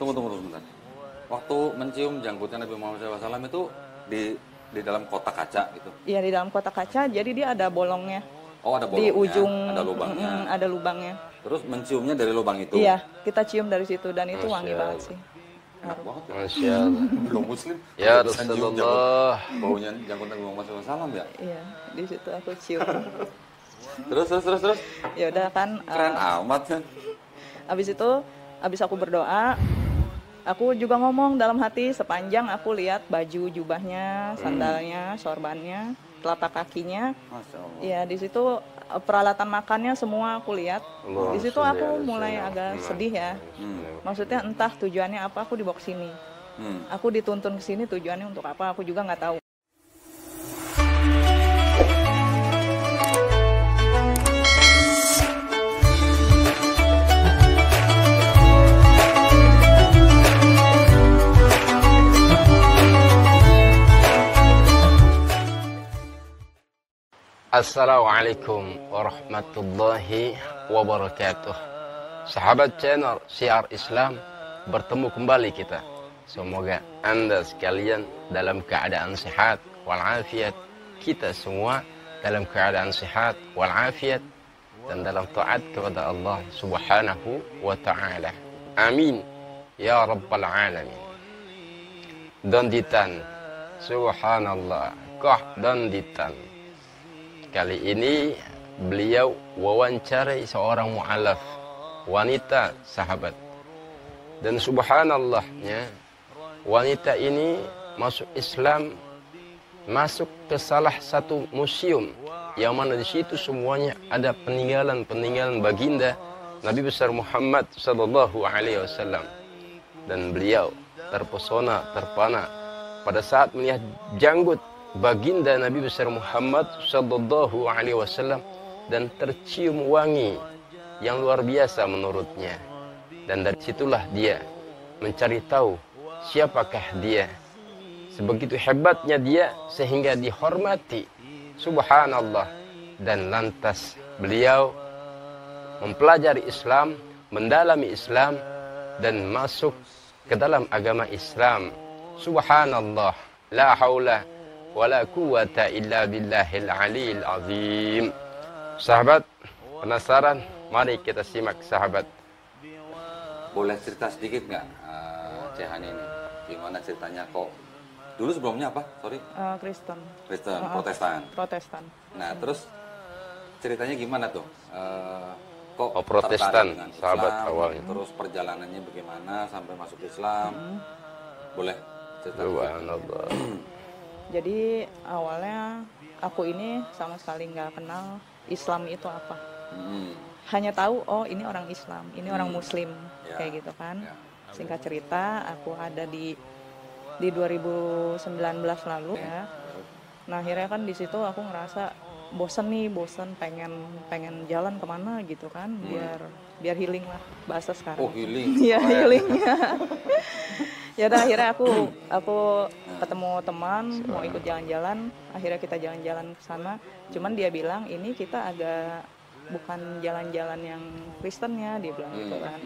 Tunggu sebentar. Waktu mencium janggutnya Nabi Muhammad SAW itu di dalam kotak kaca gitu. Iya, di dalam kotak kaca, jadi dia ada bolongnya. Oh, ada bolongnya. Di ujung ada lubangnya. ada lubangnya. Terus menciumnya dari lubang itu. Iya, kita cium dari situ dan itu wangi banget sih. Enak banget ya. Masya Allah. Belum muslim. Ya bisa cium Rasulullah. baunya janggut Nabi Muhammad SAW ya. Iya, di situ aku cium. Terus. Ya udah kan. Keren amat kan. Abis aku berdoa, aku juga ngomong dalam hati sepanjang aku lihat baju jubahnya, sandalnya, sorbannya, telapak kakinya. Masya Allah. Ya di situ peralatan makannya semua aku lihat. Di situ aku mulai agak sedih ya. Maksudnya entah tujuannya apa aku dibawa ke sini. Aku dituntun ke sini tujuannya untuk apa aku juga nggak tahu. Assalamualaikum warahmatullahi wabarakatuh. Sahabat channel Syiar Islam, bertemu kembali kita. Semoga Anda sekalian dalam keadaan sehat walafiat, kita semua dalam keadaan sehat walafiat dan dalam taat kepada Allah Subhanahu wa taala. Amin ya rabbal alamin. Donditan subhanallah, kah donditan. Kali ini beliau wawancarai seorang mu'alaf, wanita sahabat. Dan subhanallahnya, wanita ini masuk Islam, masuk ke salah satu museum yang mana di situ semuanya ada peninggalan-peninggalan baginda Nabi besar Muhammad sallallahu alaihi wasallam. Dan beliau terpesona, terpana pada saat melihat janggut baginda Nabi besar Muhammad sallallahu alaihi wasallam dan tercium wangi yang luar biasa menurutnya. Dan dari situlah dia mencari tahu siapakah dia. Sebegitu hebatnya dia sehingga dihormati. Subhanallah. Dan lantas beliau mempelajari Islam, mendalami Islam dan masuk ke dalam agama Islam. Subhanallah. La haula wala quwata illa billahil aliyil azim. Sahabat, penasaran? Mari kita simak sahabat. Boleh cerita sedikit nggak, Cehani ini? Gimana ceritanya kok? Dulu sebelumnya apa? Sorry? Kristen. Protestan. Nah, terus ceritanya gimana tuh? Kok Protestan, tertarik dengan sahabat Islam, awalnya. Terus perjalanannya bagaimana sampai masuk Islam? Boleh cerita? Subhanallah. Jadi awalnya aku ini sama sekali nggak kenal Islam itu apa. Hanya tahu oh ini orang Islam, ini orang Muslim, kayak gitu kan. Singkat cerita aku ada di 2019 lalu ya. Nah akhirnya kan di situ aku ngerasa bosen pengen jalan kemana gitu kan, biar healing lah bahasa sekarang. Oh healing. Iya healingnya. Ya udah akhirnya aku ketemu teman mau ikut jalan-jalan, akhirnya kita jalan-jalan ke sana. Cuman dia bilang ini kita agak bukan jalan-jalan yang Kristen ya, dia bilang gitu kan.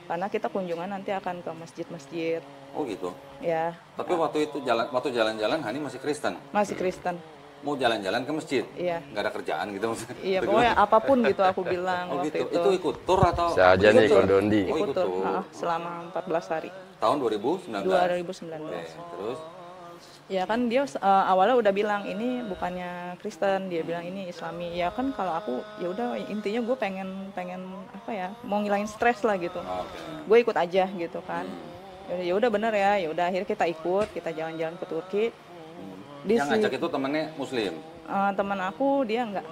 Karena kita kunjungan nanti akan ke masjid-masjid. Oh gitu. Ya. Tapi waktu jalan-jalan Hani masih Kristen. Masih Kristen. Mau jalan-jalan ke masjid? Iya. Nggak ada kerjaan gitu maksudnya? Iya, pokoknya apapun gitu aku bilang Oh waktu gitu. itu. Itu ikut tur atau? Saja nih kondondi. Ikut tur selama 14 hari. Tahun 2019? 2019. Oke, terus? Ya kan dia awalnya udah bilang ini bukannya Kristen, dia bilang ini Islami. Ya kan kalau aku ya udah intinya gue pengen apa ya, mau ngilangin stres lah gitu. Gue ikut aja gitu kan. Ya udah bener ya udah akhirnya kita ikut, kita jalan-jalan ke Turki. Yang ngajak itu temennya Muslim? Teman aku dia enggak,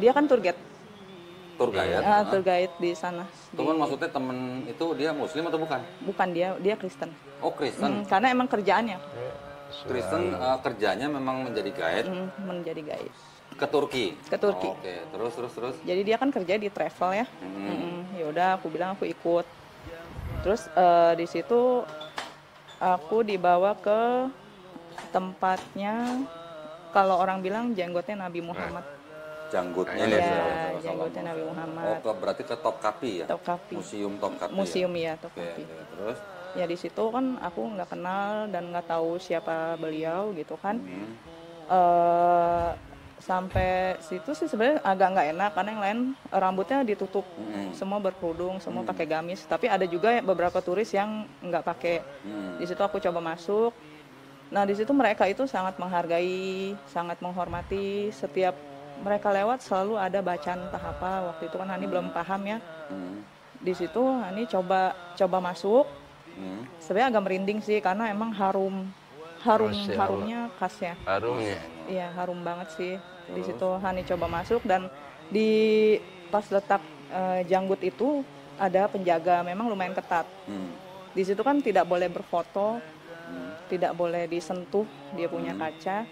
dia kan tour guide. Tour guide? Tour guide di sana. Teman maksudnya temen itu dia Muslim atau bukan? Bukan, dia Kristen. Oh Kristen? Karena emang kerjaannya. Kristen kerjanya memang menjadi guide? Menjadi guide. Ke Turki? Ke Turki. Oke, terus? Jadi dia kan kerja di travel ya. Ya udah aku bilang aku ikut. Terus di situ aku dibawa ke tempatnya, kalau orang bilang jenggotnya Nabi Muhammad. janggutnya Ini Ya, Nabi janggutnya Nabi Muhammad. berarti ke Topkapi ya? Topkapi. Museum Topkapi. Museum ya? ya, Oke, Topkapi. oke. Terus? Ya di situ kan aku nggak kenal dan nggak tahu siapa beliau gitu kan. Eh, sampai situ sih sebenarnya agak nggak enak karena yang lain rambutnya ditutup, semua berkerudung, semua pakai gamis. Tapi ada juga beberapa turis yang nggak pakai. Di situ aku coba masuk. Nah di situ mereka itu sangat menghargai, sangat menghormati. Setiap mereka lewat selalu ada bacaan entah apa. Waktu itu kan Hani belum paham ya. Di situ Hani coba masuk. Sebenarnya agak merinding sih karena emang Masya Allah. harumnya khasnya. Harumnya. Iya harum banget sih. Di situ Hani coba masuk dan di pas letak janggut itu ada penjaga, memang lumayan ketat. Di situ kan tidak boleh berfoto, tidak boleh disentuh dia punya kaca.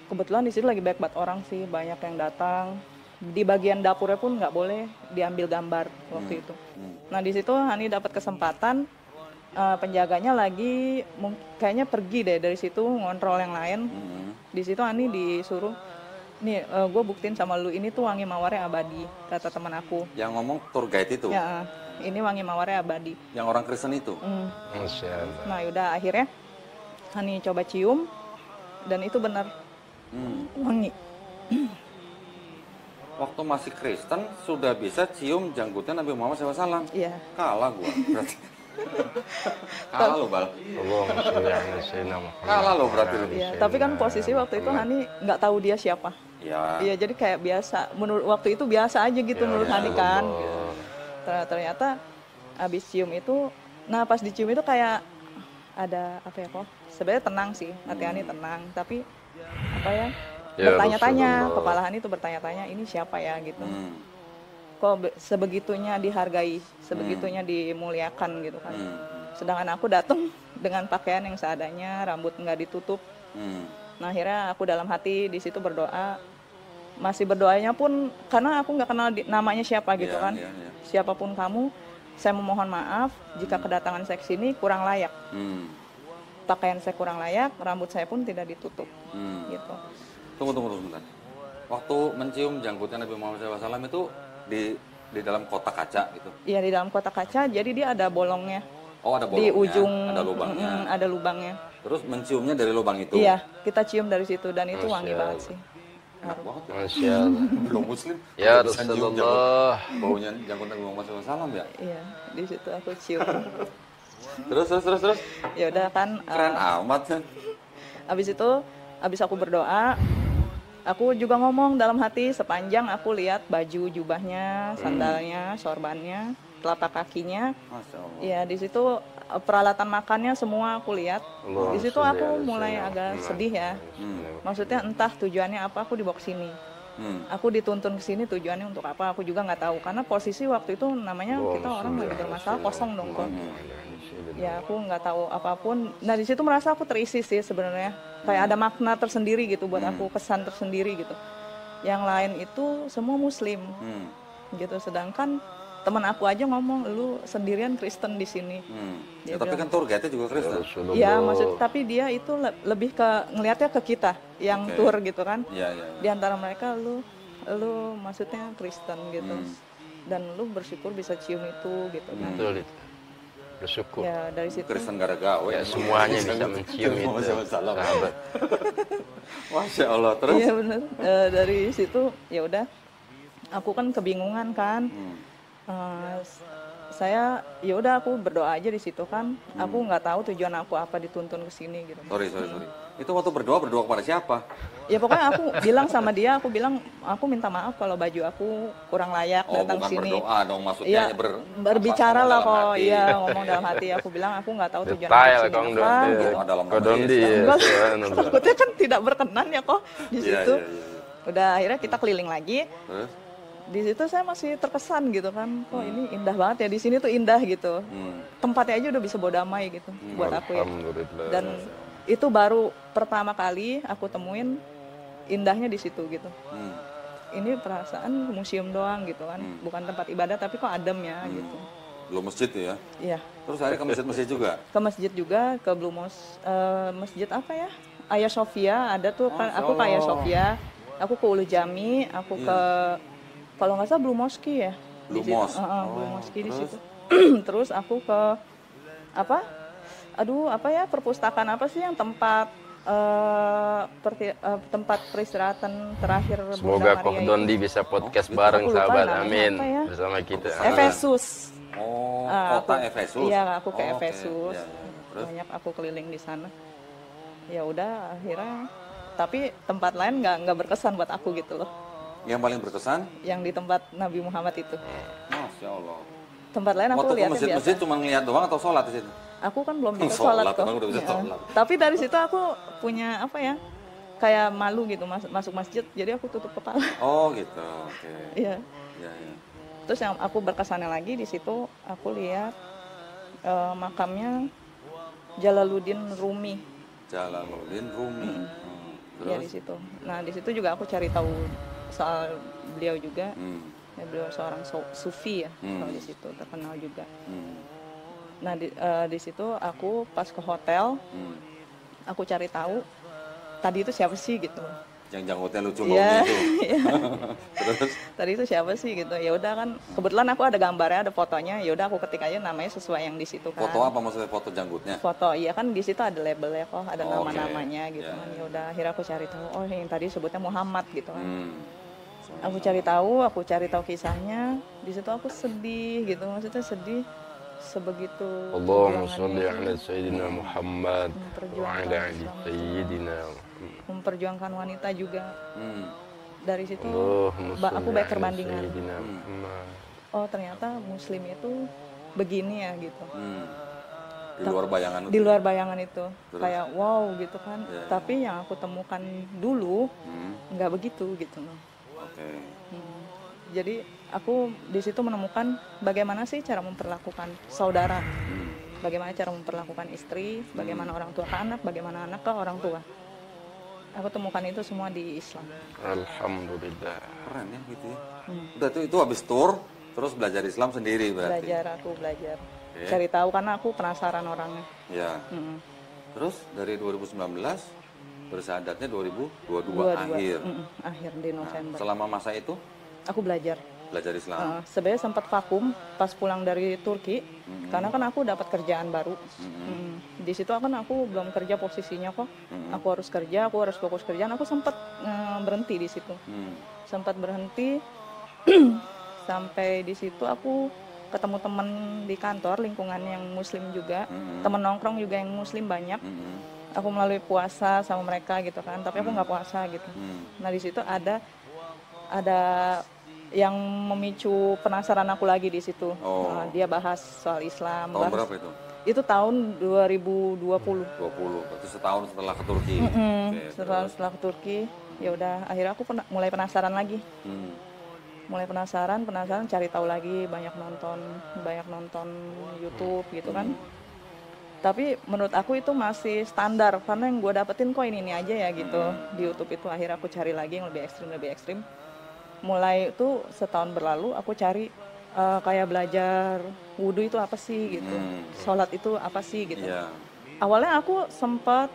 Kebetulan di situ lagi banyak banget orang sih, banyak yang datang. Di bagian dapurnya pun nggak boleh diambil gambar waktu itu. Nah di situ Hani dapat kesempatan, penjaganya lagi kayaknya pergi deh dari situ ngontrol yang lain. Di situ Hani disuruh, nih gue buktiin sama lu ini tuh wangi mawarnya abadi, kata teman aku. Yang ngomong tour guide itu? Ya, ini wangi mawarnya abadi. Yang orang Kristen itu? Masya Allah. Nah yaudah akhirnya Hani coba cium dan itu benar wangi. Waktu masih Kristen sudah bisa cium janggutnya Nabi Muhammad SAW. Iya. Kalah gua berarti. Kalah lo Bal. Allahumma sholli ala sayyidina Muhammad. Kalah lo berarti lo. Iya, tapi kan posisi waktu itu Hani nggak tahu dia siapa. Ya. Iya, jadi kayak biasa. Menurut waktu itu biasa aja gitu menurut Hani kan. Ternyata abis cium itu, nah pas dicium itu kayak ada apa ya kok? Sebenarnya tenang sih, hati Hani tenang. Tapi apa ya? Ya, Bertanya-tanya, Rasulullah. kepala Hani tuh bertanya-tanya ini siapa ya gitu. Kok sebegitunya dihargai, sebegitunya dimuliakan gitu kan. Sedangkan aku datang dengan pakaian yang seadanya, rambut nggak ditutup. Nah akhirnya aku dalam hati di situ berdoa, masih berdoanya pun karena aku nggak kenal namanya siapa gitu kan. Siapapun kamu, saya memohon maaf jika kedatangan saya ke sini kurang layak. Pakaian saya kurang layak, rambut saya pun tidak ditutup. Gitu. Tunggu sebentar. Waktu mencium janggutnya Nabi Muhammad SAW itu di dalam kotak kaca gitu? Iya di dalam kotak kaca, jadi dia ada bolongnya. Oh ada bolongnya, Di ujung ada lubangnya. Ada lubangnya. Terus menciumnya dari lubang itu? Iya, kita cium dari situ dan itu wangi Masya banget Allah. sih. Enak banget ya. Masya Allah. Belum muslim. Ya udah bisa cium Rasulullah. baunya janggut Nabi Muhammad SAW ya? Iya, di situ aku cium. Terus. Ya udah kan. Keren amat kan? Abis aku berdoa, aku juga ngomong dalam hati sepanjang aku lihat baju jubahnya, sandalnya, sorbannya, telapak kakinya. Masya Allah. Ya di situ peralatan makannya semua aku lihat. Di situ aku mulai agak sedih ya. Maksudnya entah tujuannya apa aku dibawa ke sini. Aku dituntun ke sini tujuannya untuk apa? Aku juga nggak tahu karena posisi waktu itu namanya kita orang lagi bermasalah kosong dong kok. Ya aku nggak tahu apapun. Nah di situ merasa aku terisi sih sebenarnya. Kayak ada makna tersendiri gitu buat aku, kesan tersendiri gitu. Yang lain itu semua Muslim, gitu. Sedangkan teman aku aja ngomong, lu sendirian Kristen di sini. Ya, tapi kan tour guide-nya juga Kristen. Iya maksud, tapi dia itu lebih ke ngelihatnya ke kita yang tour gitu kan. Iya. Di antara mereka lu maksudnya Kristen gitu. Dan lu bersyukur bisa cium itu gitu kan. Betul itu. Bersyukur. Ya dari situ. Kristen gara gawe. Ya, semuanya bisa mencium itu. Sahabat. Masya Allah. Terus? Iya bener. Dari situ ya udah. Aku kan kebingungan kan. Saya ya udah aku berdoa aja di situ kan. Aku nggak tahu tujuan aku apa dituntun ke sini gitu. Sorry. Itu waktu berdoa kepada siapa? Ya pokoknya aku bilang sama dia, aku minta maaf kalau baju aku kurang layak datang bukan sini. berdoa dong maksudnya. Iya, berbicara lah kok. Hati. Iya, ngomong dalam hati. Aku bilang aku nggak tahu tujuan Detail aku kong kesini apa. Gitu. dalam nama Kodondi. Yesus. Takutnya kan tidak berkenan ya kok di situ. Iya. Udah akhirnya kita keliling lagi. Terus? Di situ saya masih terkesan gitu kan. Kok ini indah banget ya, di sini tuh indah gitu. Tempatnya aja udah bisa bawa damai gitu buat aku ya. Alhamdulillah. Dan itu baru pertama kali aku temuin indahnya di situ gitu. Ini perasaan museum doang gitu kan, bukan tempat ibadah tapi kok adem ya gitu. Belum masjid ya? Iya. Terus akhirnya ke masjid juga? Ke masjid juga, ke Blue Mosque, masjid apa ya? Hagia Sophia ada tuh, aku ke Hagia Sophia. Aku ke Ulu Jami, aku ke kalau nggak salah Blue Mosque ya. Blue Mosque. Blue Mosque di Terus? situ. Terus aku ke apa? Aduh, apa ya, perpustakaan apa sih yang tempat tempat peristirahatan terakhir Semoga Bunda Koh Maria Dondi itu. bisa podcast bareng Aku lupa sahabat. namanya Amin. apa ya. Bersama kita. Efesus. Oh, Ah, kota aku- Efesus. Iya, aku ke Oh, oke. Efesus. Iya, iya. Terus? Banyak aku keliling di sana. Ya udah akhirnya, tapi tempat lain nggak berkesan buat aku gitu loh. Yang paling berkesan? Yang di tempat Nabi Muhammad itu. Masya Allah. Tempat lain aku Waktu ke lihatnya masjid-masjid biasa. cuma ngeliat doang atau sholat di situ? Aku kan belum bisa Sholat, sholat kok. emang udah bisa Ya. sholat. Tapi dari situ aku punya apa ya? Kayak malu gitu masuk masjid, jadi aku tutup kepala. Oh gitu, oke. Iya. Iya, iya. Terus yang aku berkesannya lagi di situ aku lihat makamnya Jalaluddin Rumi. Jalaluddin Rumi. Ya di Terus? situ. Nah, di situ juga aku cari tahu soal beliau juga. Hmm. Ya, beliau seorang sufi ya, Hmm. kalau di situ terkenal juga. Hmm. Nah, di situ aku pas ke hotel, Hmm. aku cari tahu tadi itu siapa sih gitu. Yang janggutnya lucu Iya. baunya itu. Iya. Terus? Tadi itu siapa sih gitu. Ya udah kan, kebetulan aku ada gambarnya, ada fotonya. Ya udah aku ketik aja namanya sesuai yang di situ kan. Foto apa maksudnya, foto janggutnya? Foto, iya kan di situ ada labelnya kok, ada Oh, nama-namanya oke. gitu Ya. kan. Ya udah akhirnya aku cari tahu, oh yang tadi sebutnya Muhammad gitu kan. Hmm. Aku cari tahu kisahnya. Di situ aku sedih gitu, maksudnya sedih sebegitu Allahumma perjuangannya sholli itu, ala Sayyidina Muhammad wa memperjuangkan ala ali Islam itu, Sayyidina Muhammad. memperjuangkan wanita juga. Hmm. Dari situ Allahumma aku sholli baik ala perbandingan. Sayyidina Muhammad. Oh ternyata Muslim itu begini ya gitu. Hmm. Di luar bayangan Di luar bayangan itu, Terus? kayak wow gitu kan. Ya, ya. Tapi yang aku temukan dulu nggak begitu gitu loh. Oke. Jadi aku di situ menemukan bagaimana sih cara memperlakukan saudara, bagaimana cara memperlakukan istri, bagaimana orang tua ke anak, bagaimana anak ke orang tua. Aku temukan itu semua di Islam. Alhamdulillah. Keren ya gitu ya. Udah itu habis tour, terus belajar Islam sendiri berarti. Aku belajar, Oke. cari tahu karena aku penasaran orangnya. Ya. Mm-mm. Terus dari 2019 bersyahadatnya 2022 Dua-dua, akhir. akhir di November. Selama masa itu Aku belajar. Islam. Sebenarnya sempat vakum pas pulang dari Turki, karena kan aku dapat kerjaan baru. Di situ kan aku belum kerja posisinya kok. Aku harus kerja, aku harus fokus kerjaan. Aku sempat berhenti di situ. Sempat berhenti sampai di situ aku ketemu teman di kantor lingkungan yang Muslim juga, teman nongkrong juga yang Muslim banyak. Aku melalui puasa sama mereka gitu kan, tapi aku nggak puasa gitu. Nah di situ ada yang memicu penasaran aku lagi di situ. Oh. Dia bahas soal Islam. Tahun berapa itu? Itu tahun 2020. 20, berarti setahun setelah ke Turki. Oke, Setelah ke Turki, ya udah akhirnya aku mulai penasaran lagi. Mulai penasaran, cari tahu lagi, banyak nonton YouTube gitu kan. Tapi menurut aku itu masih standar karena yang gue dapetin kok ini aja ya gitu. Di YouTube itu akhirnya aku cari lagi yang lebih ekstrim. Mulai itu setahun berlalu aku cari kayak belajar wudhu itu apa sih gitu, sholat itu apa sih gitu. Iya. Awalnya aku sempat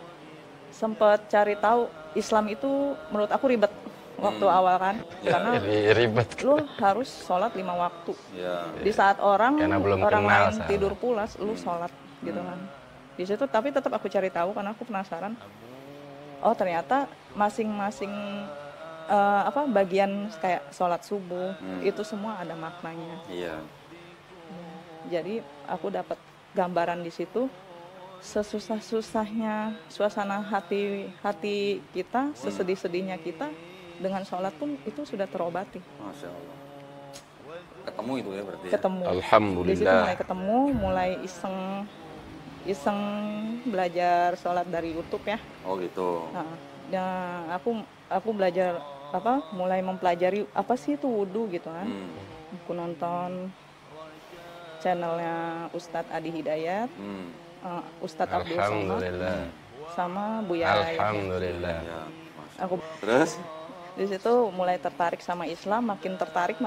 cari tahu Islam itu menurut aku ribet waktu awal kan, karena Ribet. lu harus sholat 5 waktu. Iya. Di saat orang Karena belum lain kenal, tidur pulas, lu sholat gitu kan. Di situ tapi tetap aku cari tahu karena aku penasaran. Oh ternyata masing-masing bagian kayak sholat subuh itu semua ada maknanya. Iya. Jadi aku dapat gambaran di situ sesusah-susahnya suasana hati kita, sesedih-sedihnya kita dengan sholat pun itu sudah terobati. Masya Allah. Ketemu itu ya berarti. Ketemu. Di situ Alhamdulillah. mulai ketemu, mulai iseng belajar sholat dari YouTube ya. Oh gitu. Nah, aku belajar mulai mempelajari apa sih itu wudhu gitu kan. Aku nonton channelnya Ustadz Adi Hidayat, Ustadz Abdul Somad, Alhamdulillah. sama Buya Yahya. Alhamdulillah. Ya. Aku Terus? di situ mulai tertarik sama Islam, makin tertarik,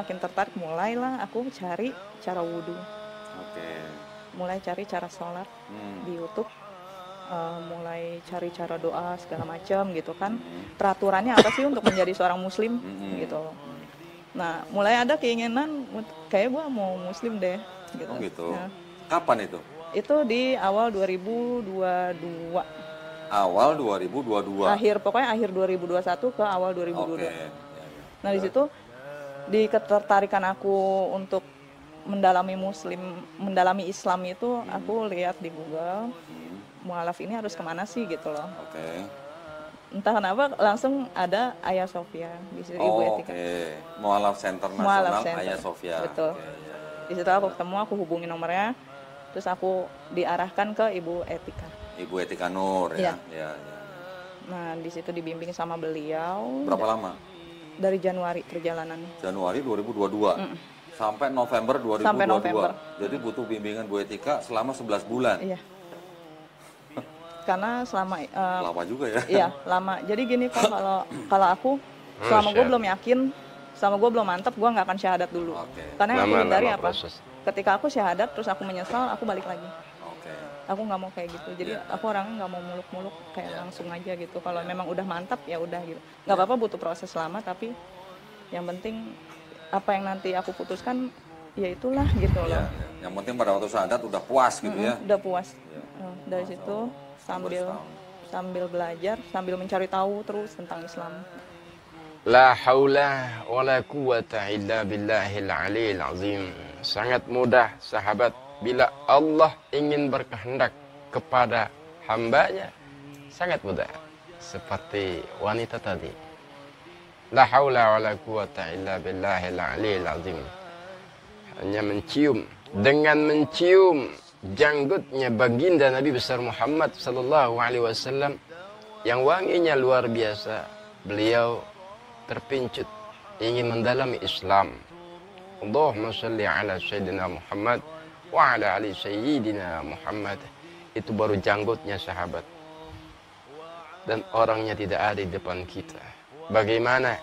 mulailah aku cari cara wudhu, Oke. mulai cari cara sholat di YouTube. mulai cari cara doa segala macam gitu kan. Peraturannya apa sih untuk menjadi seorang muslim gitu. Nah, mulai ada keinginan kayak gue mau muslim deh gitu. Oh gitu. Ya. Kapan itu? Itu di awal 2022. Awal 2022. Pokoknya akhir 2021 ke awal 2022. Oke. Nah, di situ di ketertarikan aku untuk mendalami Islam itu aku lihat di Google mualaf ini harus kemana sih gitu loh. Oke. Entah kenapa langsung ada Ayah Sofia di situ, Ibu Etika. Oke. Mualaf Center Mualaf Nasional Center. Ayah Sofia. Betul. Di situ aku ketemu, aku hubungi nomornya, terus aku diarahkan ke Ibu Etika. Ibu Etika Nur ya. Ya. Nah, di situ dibimbing sama beliau. Berapa lama? Dari Januari perjalanannya. Januari 2022. Sampai November 2022. Sampai November. Jadi butuh bimbingan Bu Etika selama 11 bulan. Iya. Karena selama lama juga ya. Iya, lama. Jadi gini Pak, kalau aku selama gue belum yakin, selama gue belum mantap, gue nggak akan syahadat dulu. Karena yang aku hindari apa? Ketika aku syahadat terus aku menyesal, aku balik lagi. Aku nggak mau kayak gitu. Jadi aku orangnya nggak mau muluk-muluk kayak langsung aja gitu. Kalau memang udah mantap ya udah gitu. Nggak apa-apa butuh proses lama, tapi yang penting apa yang nanti aku putuskan ya itulah gitu loh. Yang penting pada waktu syahadat udah puas gitu ya. Udah puas. Dari situ sambil belajar, sambil mencari tahu terus tentang Islam. La haula wa la quwata illa billahil aliyil azim. Sangat mudah sahabat, bila Allah ingin berkehendak kepada hambanya, sangat mudah. Seperti wanita tadi. La haula wa la quwata illa billahil aliyil azim. Hanya mencium, dengan mencium janggutnya baginda Nabi besar Muhammad sallallahu alaihi wasallam yang wanginya luar biasa, beliau terpincut ingin mendalami Islam. Allahumma shalli ala sayyidina Muhammad wa ala ali sayyidina Muhammad. Itu baru janggutnya sahabat. Dan orangnya tidak ada di depan kita. Bagaimana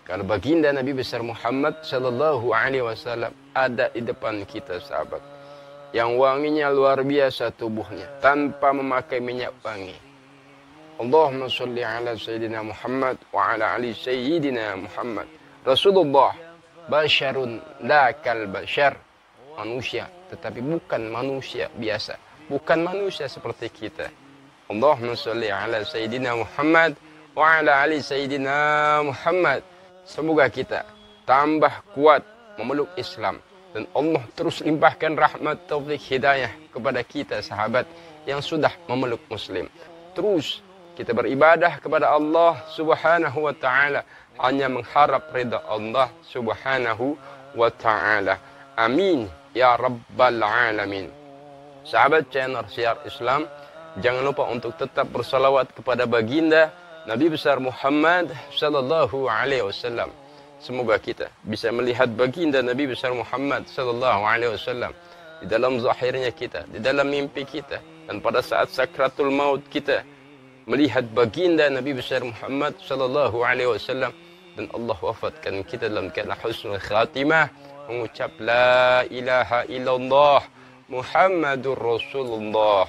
kalau baginda Nabi besar Muhammad sallallahu alaihi wasallam ada di depan kita sahabat? Yang wanginya luar biasa tubuhnya tanpa memakai minyak wangi. Allahumma shalli ala sayyidina Muhammad wa ala ali sayyidina Muhammad. Rasulullah basyarun la kal basyar. Manusia tetapi bukan manusia biasa, bukan manusia seperti kita. Allahumma shalli ala sayyidina Muhammad wa ala ali sayyidina Muhammad. Semoga kita tambah kuat memeluk Islam. Dan Allah terus limpahkan rahmat, taufik, hidayah kepada kita sahabat yang sudah memeluk Muslim. Terus kita beribadah kepada Allah subhanahu wa ta'ala. Hanya mengharap ridha Allah subhanahu wa ta'ala. Amin ya rabbal alamin. Sahabat channel Syiar Islam, jangan lupa untuk tetap bersalawat kepada baginda Nabi besar Muhammad sallallahu alaihi wasallam. Semoga kita bisa melihat baginda Nabi besar Muhammad sallallahu alaihi wasallam di dalam zahirnya kita, di dalam mimpi kita, dan pada saat sakratul maut kita melihat baginda Nabi besar Muhammad sallallahu alaihi wasallam, dan Allah wafatkan kita dalam keadaan husnul khatimah mengucap la ilaha illallah Muhammadur Rasulullah.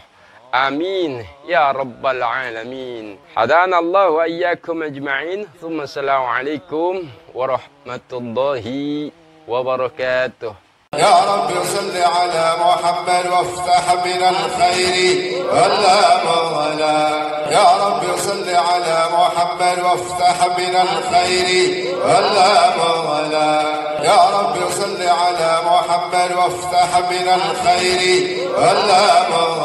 Amin ya rabbal alamin. Hadana Allah wa iyyakum ajma'in. Thumma assalamu alaikum warahmatullahi wabarakatuh. يا رب صل على محمد وافتح من الخير ولا مغلا. يا رب صل على محمد وافتح من الخير ولا مغلا. يا رب صل على محمد وافتح من الخير ولا مغلا.